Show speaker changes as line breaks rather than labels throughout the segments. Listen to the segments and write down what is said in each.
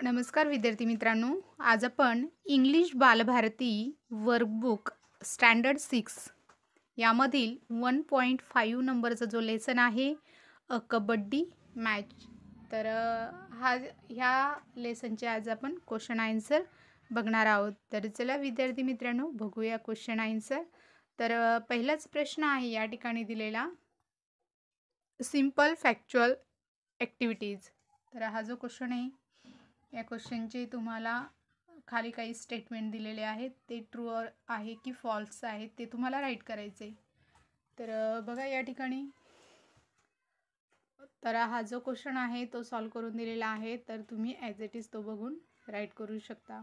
नमस्कार विद्यार्थी मित्रांनो. आज आपण इंग्लिश बालभारती वर्कबुक स्टँडर्ड 6 यामधील 1.5 नंबरचा जो लेसन आहे कबड्डी मॅच. तर ह्या लेसनचे आज आपण क्वेश्चन आन्सर बघणार आहोत. तर चला विद्यार्थी मित्रांनो बघूया क्वेश्चन आन्सर. तर पहिलाच प्रश्न आहे या ठिकाणी दिलेला, सिंपल फॅक्च्युअल ॲक्टिव्हिटीज. तर हा जो क्वेश्चन आहे या क्वेश्चनचे तुम्हाला खाली काही स्टेटमेंट दिलेले आहेत, ते ट्रू आहे की फॉल्स आहे ते तुम्हाला राईट करायचे. तर बघा या ठिकाणी, तर हा जो क्वेश्चन आहे तो सॉल्व करून दिलेला आहे, तर तुम्ही ॲज इट इज तो बघून राईट करू शकता.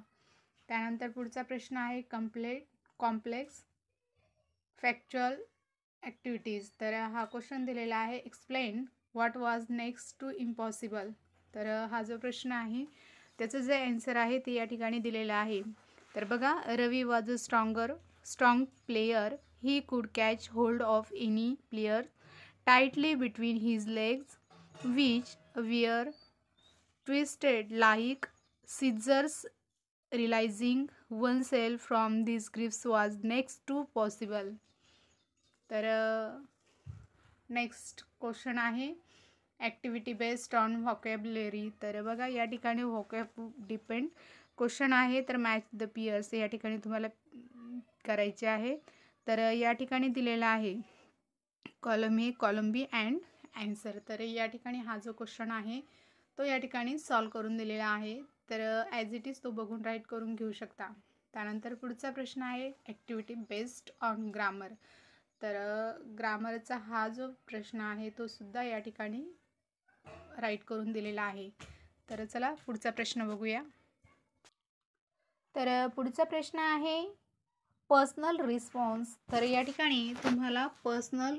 त्यानंतर पुढचा प्रश्न आहे कॉम्प्लेक्स फॅक्च्युअल ॲक्टिव्हिटीज. तर हा क्वेश्चन दिलेला आहे, explain what was next to impossible. तर हा जो प्रश्न आहे त्याचं जे आन्सर आहे ते या ठिकाणी दिलेलं आहे. तर बघा, Ravi was a strong player. He could catch hold of any player tightly between his legs which were twisted like scissors. Realizing oneself from this grips was next to possible. तर next question आहे activity based on vocabulary. तर बघा या ठिकाणी व्हॉकॅब depend question आहे. तर match the piers या ठिकाणी तुम्हाला करायचे आहे. तर या ठिकाणी दिलेला आहे column A, column B and answer. तर या ठिकाणी हा जो क्वेश्चन आहे तो या ठिकाणी सॉल्व करून दिलेला आहे. तर ॲज इट इज तो बघून राईट करून घेऊ शकता. त्यानंतर पुढचा प्रश्न आहे ॲक्टिव्हिटी बेस्ड ऑन ग्रामर. तर ग्रामरचा हा जो प्रश्न आहे तो सुद्धा या ठिकाणी राईट करून दिलेला आहे. तर चला पुढचा प्रश्न बघूया. तर पुढचा प्रश्न आहे पर्सनल रिस्पॉन्स. तर या ठिकाणी तुम्हाला पर्सनल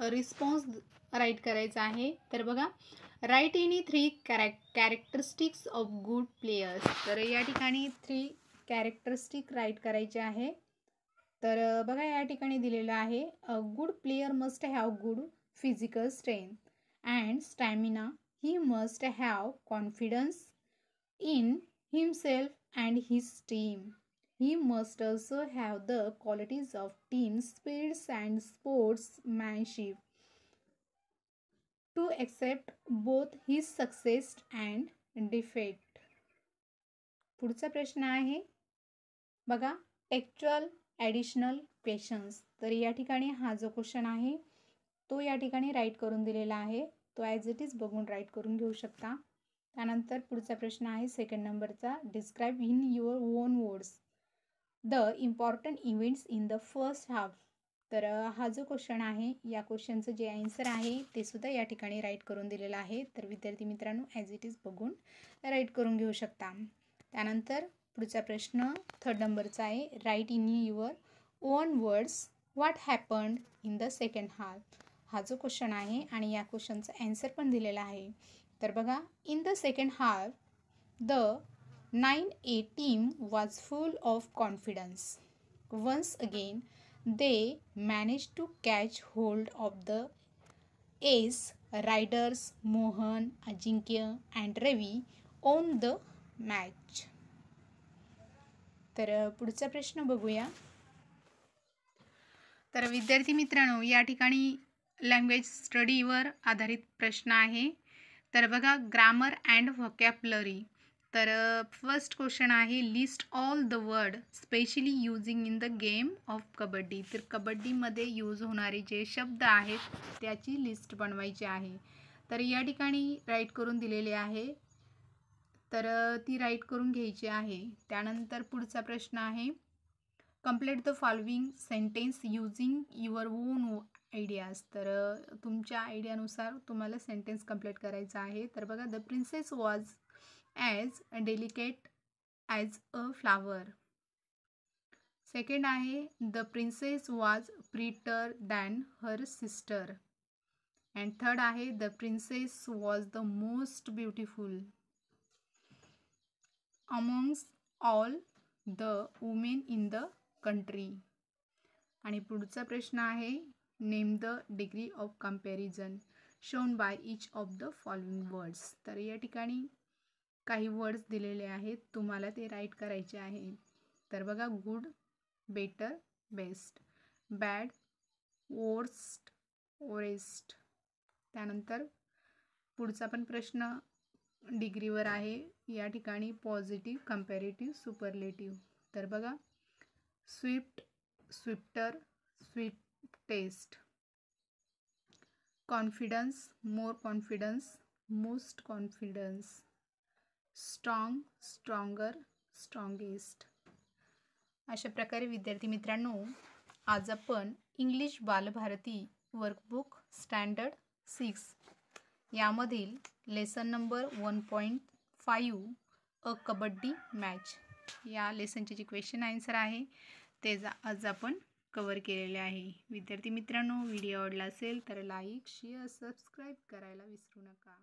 रिस्पॉन्स राईट करायचा आहे. तर बघा, write any 3 characteristics of good players. तर या ठिकाणी 3 कॅरेक्टरिस्टिक राईट करायचे आहे. तर बघा या ठिकाणी दिलेलं आहे, a good player must have good physical strength and stamina. He must have confidence in himself and his team. He must also have the qualities of team spirit and sportsmanship to accept both his success and defeat. पुढचा प्रश्न आहे बघा, textual additional questions. तर या ठिकाणी हा जो question आहे तो या ठिकाणी राईट करून दिलेला आहे. तो ॲज इट इज बघून राईट करून घेऊ शकता. त्यानंतर पुढचा प्रश्न आहे सेकंड नंबरचा, describe in your own words the important events in the first half. तर हा जो क्वेश्चन आहे या क्वेश्चनचं जे आन्सर आहे ते सुद्धा या ठिकाणी राईट करून दिलेलं आहे. तर विद्यार्थी मित्रांनो ॲज इट इज बघून राईट करून घेऊ शकता. त्यानंतर पुढचा प्रश्न थर्ड नंबरचा आहे, write in your own words what happened in the second half. हा जो क्वेश्चन आहे आणि या क्वेश्चनचा आन्सर पण दिलेला आहे. तर बघा, in the second half the 9A team was full of confidence. Once again they manage to catch hold of the ace riders Mohan, Ajinkya and Ravi on the match. तर पुढचा प्रश्न बघूया. तर विद्यार्थी मित्रांनो या ठिकाणी लँग्वेज स्टडीवर आधारित प्रश्न आहे. तर बघा, ग्रामर अँड व्हॉकॅब्युलरी. तर फर्स्ट क्वेश्चन आहे, list all the word specially using in the game of kabaddi. तर कबड्डीमध्ये यूज होणारे जे शब्द आहेत त्याची लिस्ट बनवायची आहे. तर या ठिकाणी राईट करून दिलेले आहे, तर ती राईट करून घ्यायची आहे. त्यानंतर पुढचा प्रश्न आहे, complete the following sentence using your on ideas. तर तुमच्या आयडियानुसार तुम्हाला सेंटेन्स कंप्लीट करायचा आहे. तर बघा, the princess was as delicate as a flower. Second आहे, the princess was prettier than her sister. And third आहे, the princess was the most beautiful amongst all the women in the country. आणि पुढचा प्रश्न आहे, name the degree of comparison shown by each of the following words. तर या ठिकाणी काही words दिलेले आहेत, तुम्हाला ते राईट करायचे आहे. तर बघा, good, better, best, bad, worst, worst. त्यानंतर पुढचा पण प्रश्न डिग्रीवर आहे. या ठिकाणी पॉझिटिव्ह, कंपॅरेटिव्ह, सुपरलेटिव्ह. तर बघा, swift, swifter, swiftest, confidence, more confidence, most confidence, strong, stronger, strongest. अशा प्रकारे विद्यार्थी मित्रांनो, आज आपण इंग्लिश बालभारती वर्कबुक स्टँडर्ड 6 यामधील लेसन नंबर 1.5 अ कबड्डी मॅच या लेसनचे जे क्वेश्चन आन्सर आहे ते आज आपण कवर केलेले आहे. विद्यार्थी मित्रांनो, व्हिडिओ आवडला असेल तर लाईक, शेअर, सबस्क्राईब करायला विसरू नका.